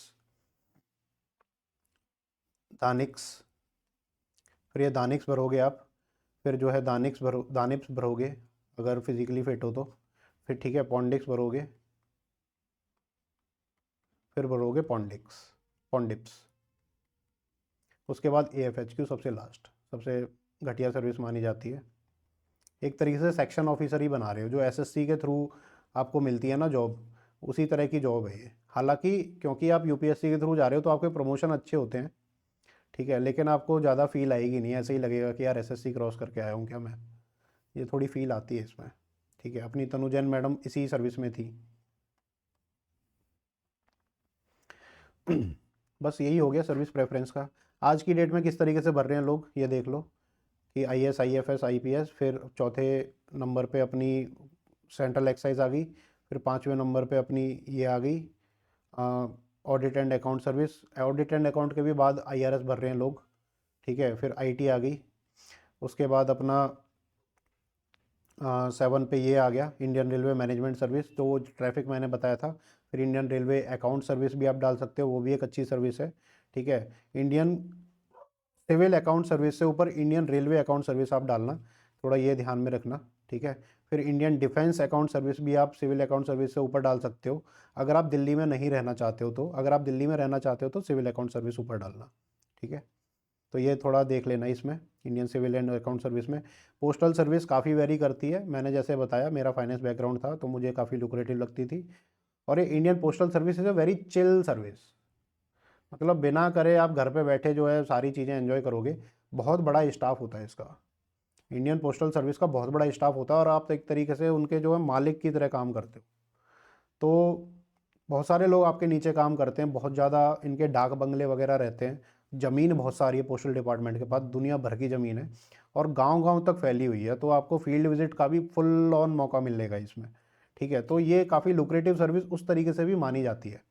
दानिक्स। फिर ये दानिक्स भरोगे आप, फिर जो है दानिप्स भरोगे अगर फिजिकली फिट हो तो। फिर ठीक है, पॉन्डिक्स भरोगे, फिर भरोगे पॉन्डिप्स। उसके बाद AFHQ सबसे लास्ट, सबसे घटिया सर्विस मानी जाती है। एक तरीके से सेक्शन ऑफिसर ही बना रहे हो, जो SSC के थ्रू आपको मिलती है ना जॉब, उसी तरह की जॉब है ये। हालांकि क्योंकि आप UPSC के थ्रू जा रहे हो तो आपके प्रमोशन अच्छे होते हैं। ठीक है, लेकिन आपको ज़्यादा फील आएगी नहीं, ऐसे ही लगेगा कि यार SSC क्रॉस करके आया हूँ क्या मैं, ये थोड़ी फील आती है इसमें। ठीक है, अपनी तनु जैन मैडम इसी सर्विस में थी। बस यही हो गया सर्विस प्रेफरेंस का। आज की डेट में किस तरीके से भर रहे हैं लोग ये देख लो कि IAS IFS IPS, फिर चौथे नंबर पे अपनी सेंट्रल एक्साइज आ गई, फिर पाँचवें नंबर पे अपनी ये आ गई audit and account service. Audit and account के भी बाद IRS भर रहे हैं लोग। ठीक है, फिर IT आ गई, उसके बाद अपना 7 पे ये आ गया इंडियन रेलवे मैनेजमेंट सर्विस, तो वो ट्रैफिक मैंने बताया था। फिर इंडियन रेलवे अकाउंट सर्विस भी आप डाल सकते हो, वो भी एक अच्छी सर्विस है। ठीक है, इंडियन सिविल अकाउंट सर्विस से ऊपर इंडियन रेलवे अकाउंट सर्विस आप डालना, थोड़ा ये ध्यान में रखना। ठीक है, फिर इंडियन डिफेंस अकाउंट सर्विस भी आप सिविल अकाउंट सर्विस से ऊपर डाल सकते हो, अगर आप दिल्ली में नहीं रहना चाहते हो तो। अगर आप दिल्ली में रहना चाहते हो तो सिविल अकाउंट सर्विस ऊपर डालना। ठीक है, तो ये थोड़ा देख लेना इसमें, Indian civil and account service में। पोस्टल सर्विस काफ़ी वेरी करती है, मैंने जैसे बताया मेरा फाइनेंस बैकग्राउंड था तो मुझे काफ़ी लुक्रेटिव लगती थी। और ये Indian postal service is a very chill service, मतलब बिना करे आप घर पे बैठे जो है सारी चीज़ें एंजॉय करोगे। बहुत बड़ा स्टाफ होता है इसका, इंडियन पोस्टल सर्विस का बहुत बड़ा स्टाफ होता है, और आप एक तरीके से उनके जो है मालिक की तरह काम करते हो। तो बहुत सारे लोग आपके नीचे काम करते हैं, बहुत ज़्यादा इनके डाक बंगले वगैरह रहते हैं, ज़मीन बहुत सारी है पोस्टल डिपार्टमेंट के पास, दुनिया भर की ज़मीन है, और गांव-गांव तक फैली हुई है, तो आपको फील्ड विजिट का भी फुल ऑन मौका मिलेगा इसमें। ठीक है, तो ये काफ़ी लुक्रेटिव सर्विस उस तरीके से भी मानी जाती है।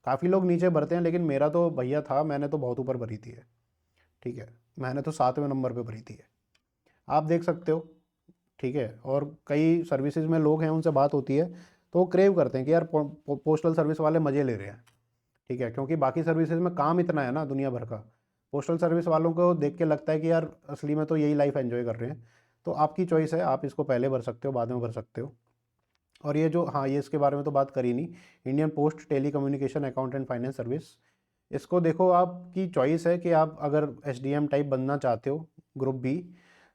काफ़ी लोग नीचे भरते हैं, लेकिन मेरा तो भैया था, मैंने तो बहुत ऊपर भरी थी है। ठीक है, मैंने तो 7वें नंबर पे भरी थी है, आप देख सकते हो। ठीक है, और कई सर्विसेज में लोग हैं, उनसे बात होती है तो वो क्रेव करते हैं कि यार पोस्टल सर्विस वाले मज़े ले रहे हैं। ठीक है, क्योंकि बाकी सर्विसेज में काम इतना है ना दुनिया भर का, पोस्टल सर्विस वालों को देख के लगता है कि यार असली में तो यही लाइफ एंजॉय कर रहे हैं। तो आपकी चॉइस है, आप इसको पहले भर सकते हो, बाद में भर सकते हो। और ये जो, हाँ, ये इसके बारे में तो बात करी नहीं, Indian post telecommunication account and finance service, इसको देखो, आपकी चॉइस है कि आप अगर HDM टाइप बनना चाहते हो ग्रुप बी,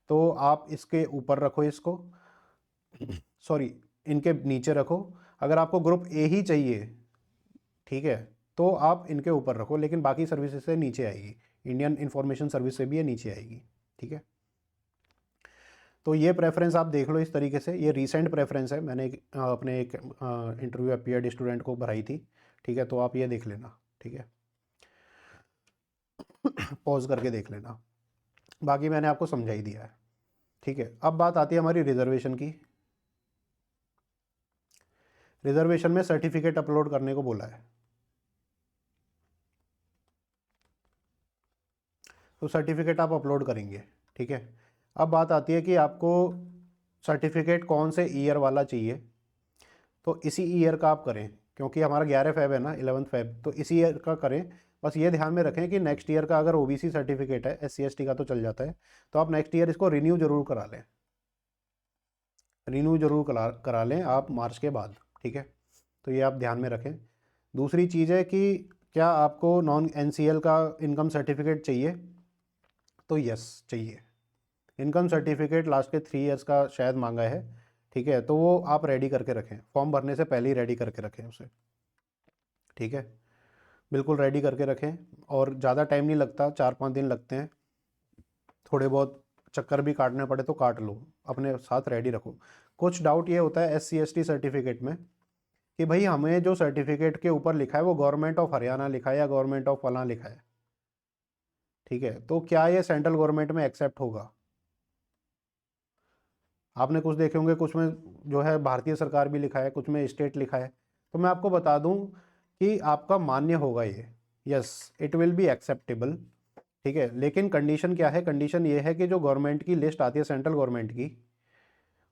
तो आप इसके ऊपर रखो इसको, सॉरी इनके नीचे रखो। अगर आपको ग्रुप ए ही चाहिए, ठीक है, तो आप इनके ऊपर रखो, लेकिन बाकी सर्विसेज से नीचे आएगी, इंडियन इंफॉर्मेशन सर्विस से भी ये नीचे आएगी, ठीक है। तो ये प्रेफरेंस आप देख लो इस तरीके से, ये रीसेंट प्रेफरेंस है, मैंने अपने एक इंटरव्यू अपीयर्ड स्टूडेंट को भराई थी, ठीक है, तो आप ये देख लेना, ठीक है, पॉज करके देख लेना, बाकी मैंने आपको समझा ही दिया है, ठीक है। अब बात आती है हमारी रिजर्वेशन की। रिजर्वेशन में सर्टिफिकेट अपलोड करने को बोला है, तो सर्टिफिकेट आप अपलोड करेंगे, ठीक है। अब बात आती है कि आपको सर्टिफिकेट कौन से ईयर वाला चाहिए, तो इसी ईयर का आप करें, क्योंकि हमारा 11 फेब है ना, 11 फेब, तो इसी ईयर का करें। बस ये ध्यान में रखें कि नेक्स्ट ईयर का अगर OBC सर्टिफिकेट है, SC ST का तो चल जाता है, तो आप नेक्स्ट ईयर इसको रिन्यू जरूर करा लें, रिन्यू जरूर करा लें आप मार्च के बाद, ठीक है। तो ये आप ध्यान में रखें। दूसरी चीज़ है कि क्या आपको नॉन NCL का इनकम सर्टिफिकेट चाहिए, तो यस चाहिए। इनकम सर्टिफिकेट लास्ट के 3 ईयर्स का शायद मांगा है, ठीक है, तो वो आप रेडी करके रखें, फॉर्म भरने से पहले ही रेडी करके रखें उसे, ठीक है, बिल्कुल रेडी करके रखें। और ज़्यादा टाइम नहीं लगता, 4-5 दिन लगते हैं, थोड़े बहुत चक्कर भी काटने पड़े तो काट लो, अपने साथ रेडी रखो। कुछ डाउट ये होता है SC ST सर्टिफिकेट में कि भाई हमें जो सर्टिफिकेट के ऊपर लिखा है वो गवर्नमेंट ऑफ हरियाणा लिखा है या गवर्नमेंट ऑफ फलां लिखा है, ठीक है, तो क्या ये सेंट्रल गवर्नमेंट में एक्सेप्ट होगा। आपने कुछ देखे होंगे, कुछ में जो है भारतीय सरकार भी लिखा है, कुछ में स्टेट लिखा है, तो मैं आपको बता दूं कि आपका मान्य होगा ये, yes it will be acceptable, ठीक है। लेकिन कंडीशन क्या है, कंडीशन ये है कि जो गवर्नमेंट की लिस्ट आती है सेंट्रल गवर्नमेंट की,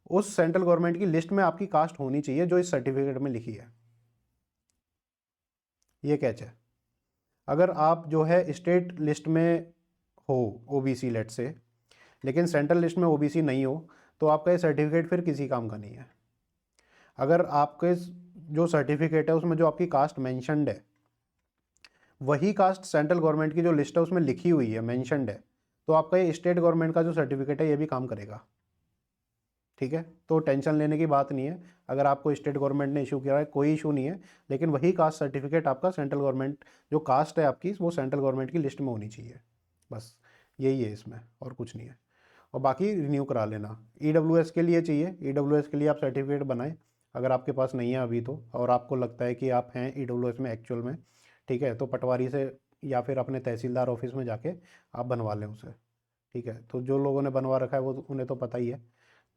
उस सेंट्रल गवर्नमेंट की लिस्ट में आपकी कास्ट होनी चाहिए जो इस सर्टिफिकेट में लिखी है, ये कैच है। अगर आप जो है स्टेट लिस्ट में हो, OBC लेट से, लेकिन सेंट्रल लिस्ट में OBC नहीं हो, तो आपका ये सर्टिफिकेट फिर किसी काम का नहीं है। अगर आपके जो सर्टिफिकेट है उसमें जो आपकी कास्ट मेंशन्ड है, वही कास्ट सेंट्रल गवर्नमेंट की जो लिस्ट है उसमें लिखी हुई है, मेंशन्ड है, तो आपका ये स्टेट गवर्नमेंट का जो सर्टिफिकेट है ये भी काम करेगा, ठीक है। तो टेंशन लेने की बात नहीं है, अगर आपको स्टेट गवर्नमेंट ने इशू किया है कोई इशू नहीं है, लेकिन वही कास्ट सर्टिफिकेट आपका सेंट्रल गवर्नमेंट, जो कास्ट है आपकी वो सेंट्रल गवर्नमेंट की लिस्ट में होनी चाहिए, बस यही है इसमें, और कुछ नहीं है। और बाकी रिन्यू करा लेना। EWS के लिए चाहिए, EWS के लिए आप सर्टिफिकेट बनाएं, अगर आपके पास नहीं है अभी तो, और आपको लगता है कि आप हैं EWS में एक्चुअल में, ठीक है, तो पटवारी से या फिर अपने तहसीलदार ऑफिस में जाके आप बनवा लें उसे, ठीक है। तो जो लोगों ने बनवा रखा है वो उन्हें तो पता ही है,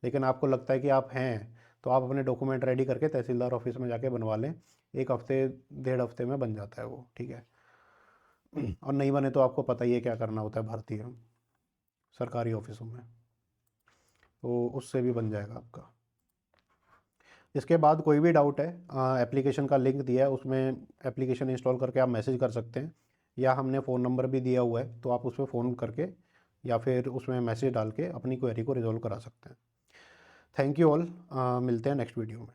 लेकिन आपको लगता है कि आप हैं, तो आप अपने डॉक्यूमेंट रेडी करके तहसीलदार ऑफिस में जाके बनवा लें, 1 हफ्ते 1.5 हफ्ते में बन जाता है वो, ठीक है। और नहीं बने तो आपको पता ही है क्या करना होता है भारतीय सरकारी ऑफिसों में, तो उससे भी बन जाएगा आपका। इसके बाद कोई भी डाउट है, एप्लीकेशन का लिंक दिया है, उसमें एप्लीकेशन इंस्टॉल करके आप मैसेज कर सकते हैं, या हमने फ़ोन नंबर भी दिया हुआ है, तो आप उस पर फ़ोन करके या फिर उसमें मैसेज डाल के अपनी क्वेरी को रिजॉल्व करा सकते हैं। थैंक यू ऑल, मिलते हैं नेक्स्ट वीडियो में।